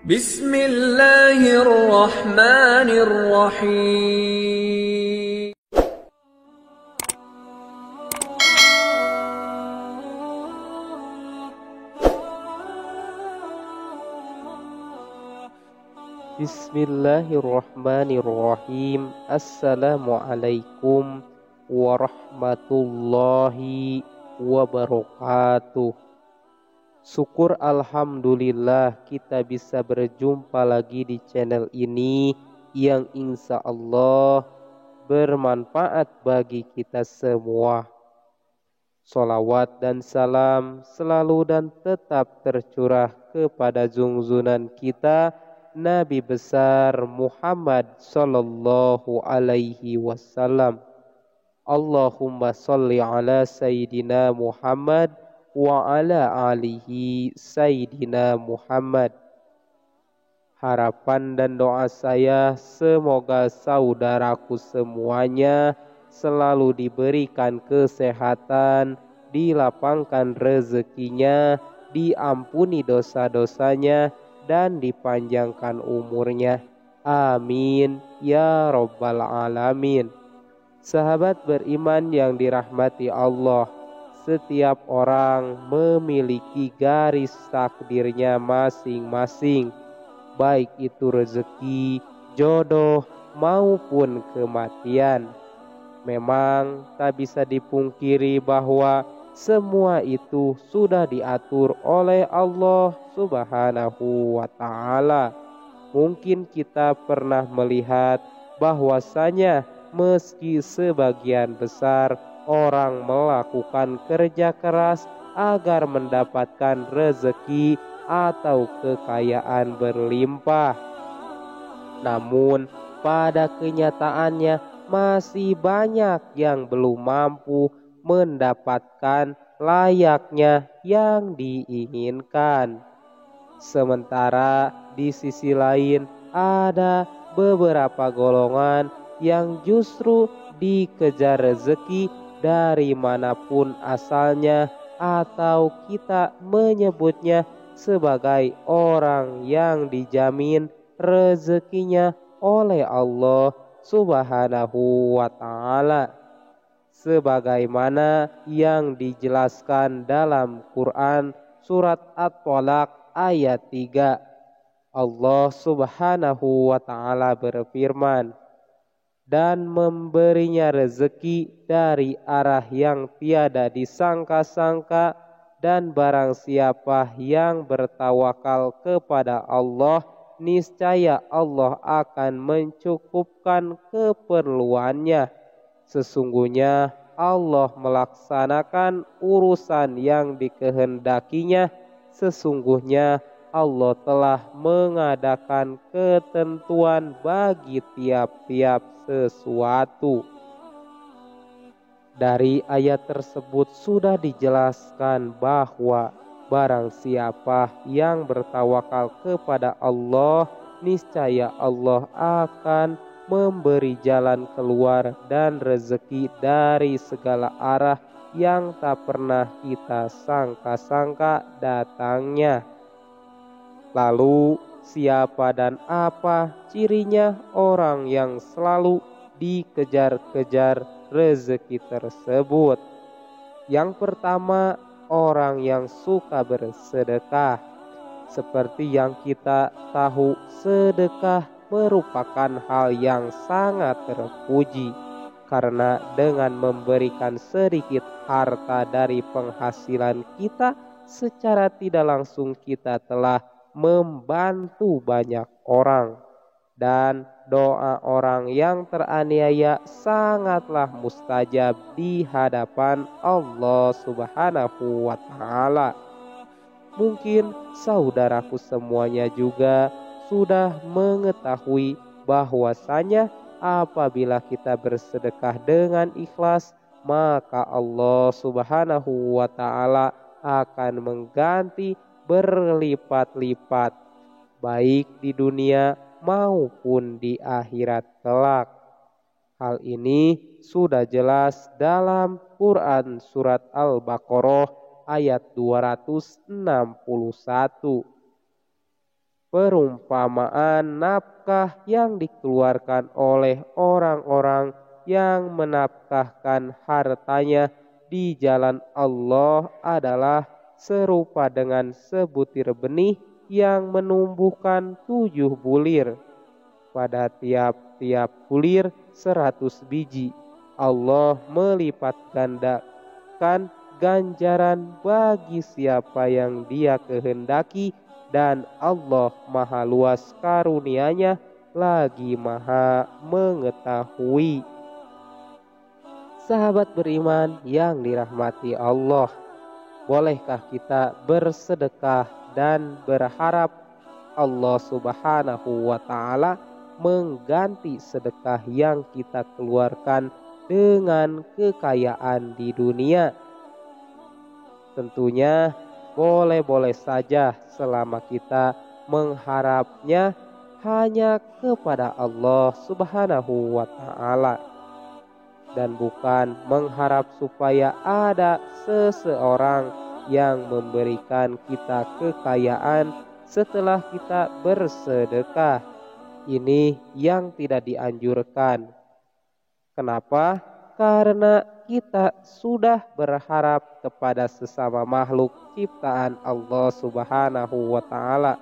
Bismillahirrahmanirrahim. Bismillahirrahmanirrahim. Assalamualaikum warahmatullahi wabarakatuh. Syukur alhamdulillah kita bisa berjumpa lagi di channel ini yang insya Allah bermanfaat bagi kita semua. Sholawat dan salam selalu dan tetap tercurah kepada junjungan kita Nabi besar Muhammad sallallahu alaihi wasallam. Allahumma sholli ala Sayyidina Muhammad wa ala alihi Sayyidina Muhammad. Harapan dan doa saya semoga saudaraku semuanya selalu diberikan kesehatan, dilapangkan rezekinya, diampuni dosa-dosanya, dan dipanjangkan umurnya. Amin ya Rabbal Alamin. Sahabat beriman yang dirahmati Allah, setiap orang memiliki garis takdirnya masing-masing, baik itu rezeki, jodoh, maupun kematian. Memang tak bisa dipungkiri bahwa semua itu sudah diatur oleh Allah Subhanahu wa ta'ala. Mungkin kita pernah melihat bahwasanya meski sebagian besar orang melakukan kerja keras agar mendapatkan rezeki atau kekayaan berlimpah, namun pada kenyataannya masih banyak yang belum mampu mendapatkan layaknya yang diinginkan. Sementara di sisi lain ada beberapa golongan yang justru dikejar rezeki dari manapun asalnya, atau kita menyebutnya sebagai orang yang dijamin rezekinya oleh Allah Subhanahu wa ta'ala. Sebagaimana yang dijelaskan dalam Quran surat At-Tolaq ayat 3, Allah Subhanahu wa ta'ala berfirman, dan memberinya rezeki dari arah yang tiada disangka-sangka, dan barang siapa yang bertawakal kepada Allah, niscaya Allah akan mencukupkan keperluannya. Sesungguhnya Allah melaksanakan urusan yang dikehendakinya. Sesungguhnya Allah telah mengadakan ketentuan bagi tiap-tiap sesuatu. Dari ayat tersebut sudah dijelaskan bahwa barang siapa yang bertawakal kepada Allah, niscaya Allah akan memberi jalan keluar dan rezeki dari segala arah yang tak pernah kita sangka-sangka datangnya. Lalu siapa dan apa cirinya orang yang selalu dikejar-kejar rezeki tersebut? Yang pertama, orang yang suka bersedekah. Seperti yang kita tahu, sedekah merupakan hal yang sangat terpuji, karena dengan memberikan sedikit harta dari penghasilan kita, secara tidak langsung kita telah membantu banyak orang. Dan doa orang yang teraniaya sangatlah mustajab di hadapan Allah Subhanahu wa ta'ala. Mungkin saudaraku semuanya juga sudah mengetahui bahwasanya apabila kita bersedekah dengan ikhlas, maka Allah Subhanahu wa ta'ala akan mengganti berlipat-lipat, baik di dunia maupun di akhirat kelak. Hal ini sudah jelas dalam Quran surat Al-Baqarah ayat 261. perumpamaan nafkah yang dikeluarkan oleh orang-orang yang menafkahkan hartanya di jalan Allah adalah serupa dengan sebutir benih yang menumbuhkan 7 bulir. Pada tiap-tiap bulir 100 biji. Allah melipat gandakan ganjaran bagi siapa yang Dia kehendaki, dan Allah maha luas karunia-Nya lagi maha mengetahui. Sahabat beriman yang dirahmati Allah, bolehkah kita bersedekah dan berharap Allah Subhanahu wa Ta'ala mengganti sedekah yang kita keluarkan dengan kekayaan di dunia? Tentunya boleh-boleh saja selama kita mengharapnya hanya kepada Allah Subhanahu wa Ta'ala, dan bukan mengharap supaya ada seseorang yang memberikan kita kekayaan setelah kita bersedekah. Ini yang tidak dianjurkan. Kenapa? Karena kita sudah berharap kepada sesama makhluk ciptaan Allah Subhanahu wa Ta'ala,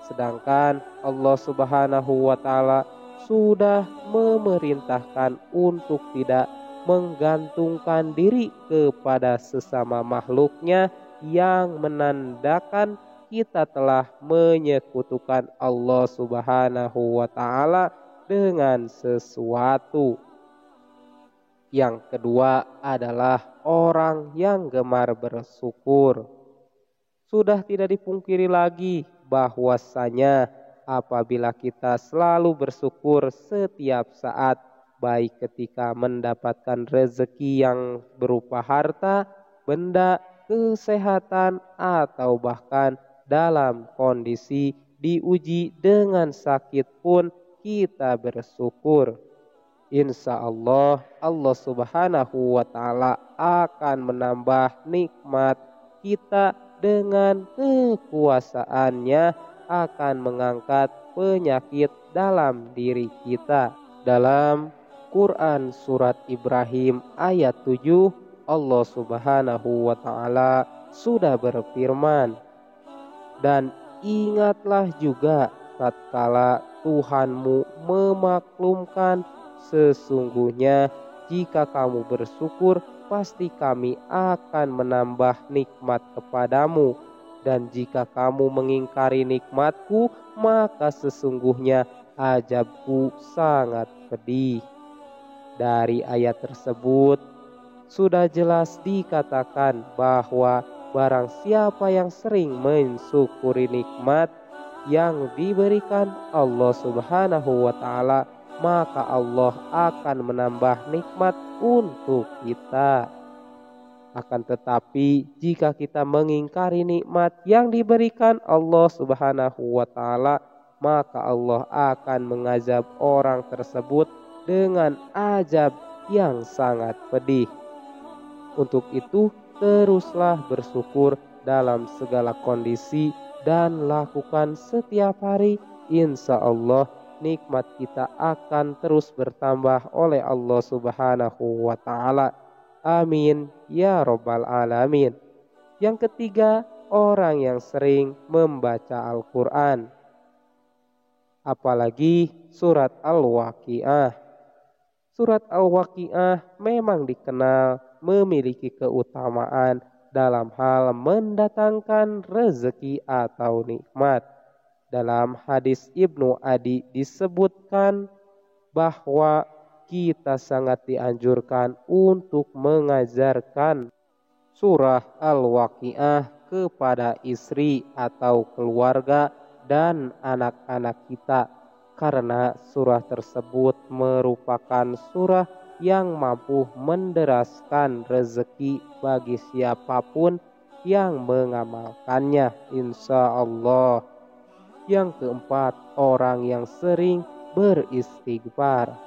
sedangkan Allah Subhanahu wa Ta'ala sudah memerintahkan untuk tidak menggantungkan diri kepada sesama makhluknya, yang menandakan kita telah menyekutukan Allah Subhanahu wa Ta'ala dengan sesuatu. Yang kedua adalah orang yang gemar bersyukur. Sudah tidak dipungkiri lagi bahwasanya apabila kita selalu bersyukur setiap saat, baik ketika mendapatkan rezeki yang berupa harta, benda, kesehatan, atau bahkan dalam kondisi diuji dengan sakit pun kita bersyukur, insya Allah Allah Subhanahu wa Ta'ala akan menambah nikmat kita dengan kekuasaannya, akan mengangkat penyakit dalam diri kita. Dalam Quran surat Ibrahim ayat 7, Allah Subhanahu wa Ta'ala sudah berfirman, dan ingatlah juga tatkala Tuhanmu memaklumkan, sesungguhnya jika kamu bersyukur pasti kami akan menambah nikmat kepadamu, dan jika kamu mengingkari nikmatku maka sesungguhnya azabku sangat pedih. Dari ayat tersebut sudah jelas dikatakan bahwa barang siapa yang sering mensyukuri nikmat yang diberikan Allah Subhanahu wa Ta'ala, maka Allah akan menambah nikmat untuk kita. Akan tetapi jika kita mengingkari nikmat yang diberikan Allah Subhanahu wa Ta'ala, maka Allah akan mengazab orang tersebut dengan azab yang sangat pedih. Untuk itu teruslah bersyukur dalam segala kondisi dan lakukan setiap hari. Insya Allah nikmat kita akan terus bertambah oleh Allah Subhanahu wa Ta'ala. Amin ya Rabbal Alamin. Yang ketiga, orang yang sering membaca Al-Quran, apalagi surat Al-Waqiah. Surat Al-Waqiah memang dikenal memiliki keutamaan dalam hal mendatangkan rezeki atau nikmat. Dalam hadis Ibnu Adi disebutkan bahwa kita sangat dianjurkan untuk mengajarkan surah Al-Waqiah kepada istri atau keluarga dan anak-anak kita, karena surah tersebut merupakan surah yang mampu menderaskan rezeki bagi siapapun yang mengamalkannya, insya Allah. Yang keempat, orang yang sering beristighfar.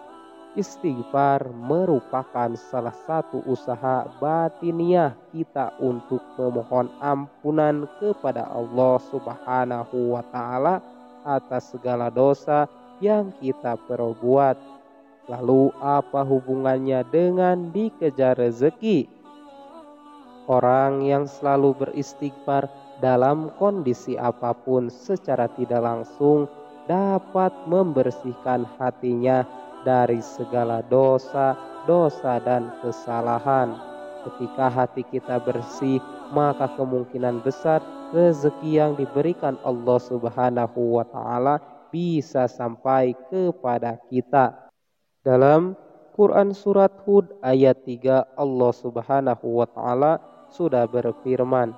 Istighfar merupakan salah satu usaha batiniah kita untuk memohon ampunan kepada Allah Subhanahu wa Ta'ala atas segala dosa yang kita perbuat. Lalu apa hubungannya dengan dikejar rezeki? Orang yang selalu beristighfar dalam kondisi apapun secara tidak langsung dapat membersihkan hatinya dari segala dosa, dan kesalahan. Ketika hati kita bersih, maka kemungkinan besar rezeki yang diberikan Allah Subhanahu wa taala bisa sampai kepada kita. Dalam Quran surat Hud ayat 3, Allah Subhanahu wa taala sudah berfirman,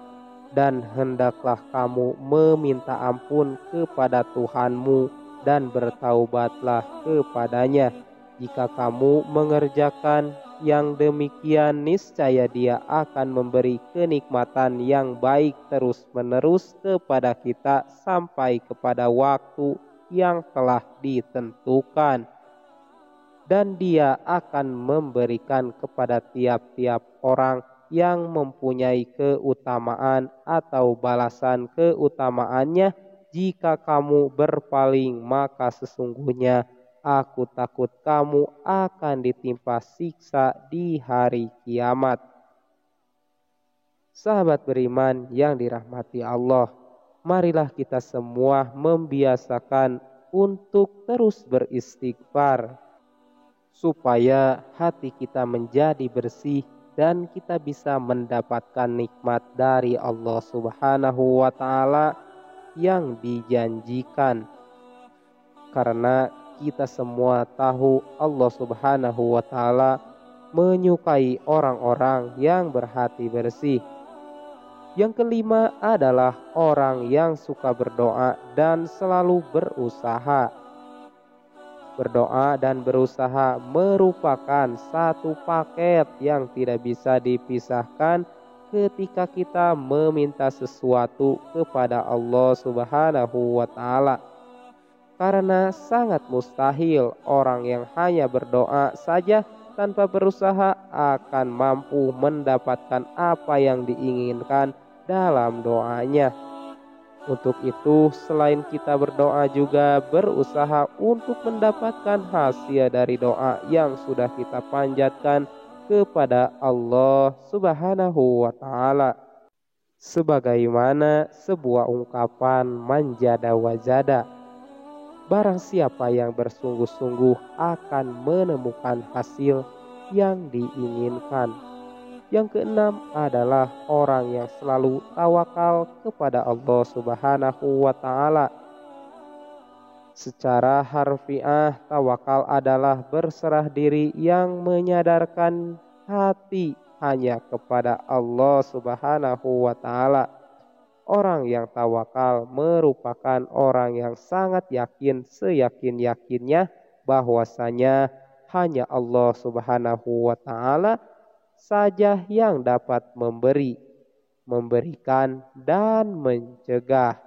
"Dan hendaklah kamu meminta ampun kepada Tuhanmu dan bertaubatlah kepadanya. Jika kamu mengerjakan yang demikian, niscaya Dia akan memberi kenikmatan yang baik terus-menerus kepada kita sampai kepada waktu yang telah ditentukan. Dan Dia akan memberikan kepada tiap-tiap orang yang mempunyai keutamaan atau balasan keutamaannya. Jika kamu berpaling, maka sesungguhnya Aku takut kamu akan ditimpa siksa di hari kiamat." Sahabat beriman yang dirahmati Allah, marilah kita semua membiasakan untuk terus beristighfar, supaya hati kita menjadi bersih dan kita bisa mendapatkan nikmat dari Allah Subhanahu wa taala yang dijanjikan. Karena kita semua tahu Allah Subhanahu wa taala menyukai orang-orang yang berhati bersih. Yang kelima adalah orang yang suka berdoa dan selalu berusaha. Berdoa dan berusaha merupakan satu paket yang tidak bisa dipisahkan ketika kita meminta sesuatu kepada Allah Subhanahu wa taala. Karena sangat mustahil orang yang hanya berdoa saja tanpa berusaha akan mampu mendapatkan apa yang diinginkan dalam doanya. Untuk itu, selain kita berdoa juga berusaha untuk mendapatkan hasil dari doa yang sudah kita panjatkan kepada Allah Subhanahu wa taala. Sebagaimana sebuah ungkapan manjada wajada, barang siapa yang bersungguh-sungguh akan menemukan hasil yang diinginkan. Yang keenam adalah orang yang selalu tawakal kepada Allah Subhanahu wa taala. Secara harfiah, tawakal adalah berserah diri yang menyadarkan hati hanya kepada Allah Subhanahu wa taala. Orang yang tawakal merupakan orang yang sangat yakin seyakin-yakinnya bahwasanya hanya Allah Subhanahu wa taala saja yang dapat memberikan dan mencegah.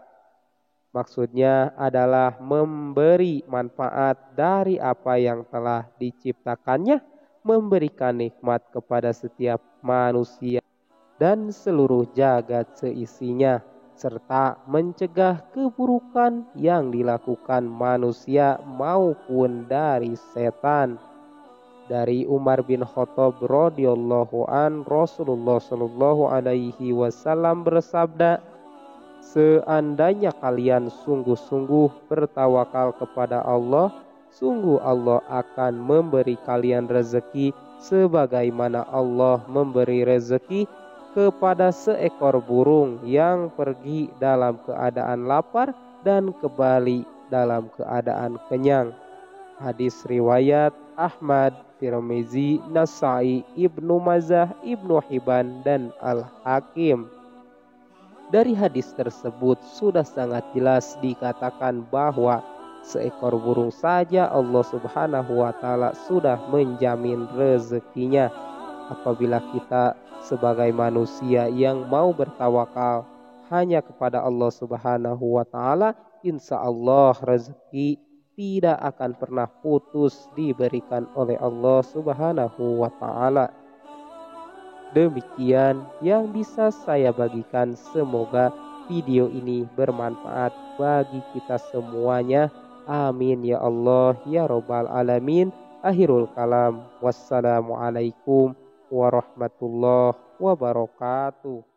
Maksudnya adalah memberi manfaat dari apa yang telah diciptakannya, memberikan nikmat kepada setiap manusia dan seluruh jagat seisinya, serta mencegah keburukan yang dilakukan manusia maupun dari setan. Dari Umar bin Khattab radhiyallahu an, Rasulullah shallallahu alaihi wasallam bersabda, "Seandainya kalian sungguh-sungguh bertawakal kepada Allah, sungguh Allah akan memberi kalian rezeki sebagaimana Allah memberi rezeki kepada seekor burung yang pergi dalam keadaan lapar dan kembali dalam keadaan kenyang." Hadis riwayat Ahmad, Tirmizi, Nasai, Ibnu Majah, Ibnu Hibban, dan Al-Hakim. Dari hadis tersebut sudah sangat jelas dikatakan bahwa seekor burung saja Allah Subhanahu wa taala sudah menjamin rezekinya. Apabila kita sebagai manusia yang mau bertawakal hanya kepada Allah Subhanahu wa taala, insya Allah rezeki tidak akan pernah putus diberikan oleh Allah Subhanahu wa taala. Demikian yang bisa saya bagikan, semoga video ini bermanfaat bagi kita semuanya. Amin ya Allah ya Robbal Alamin. Akhirul kalam. Wassalamualaikum warahmatullahi wabarakatuh.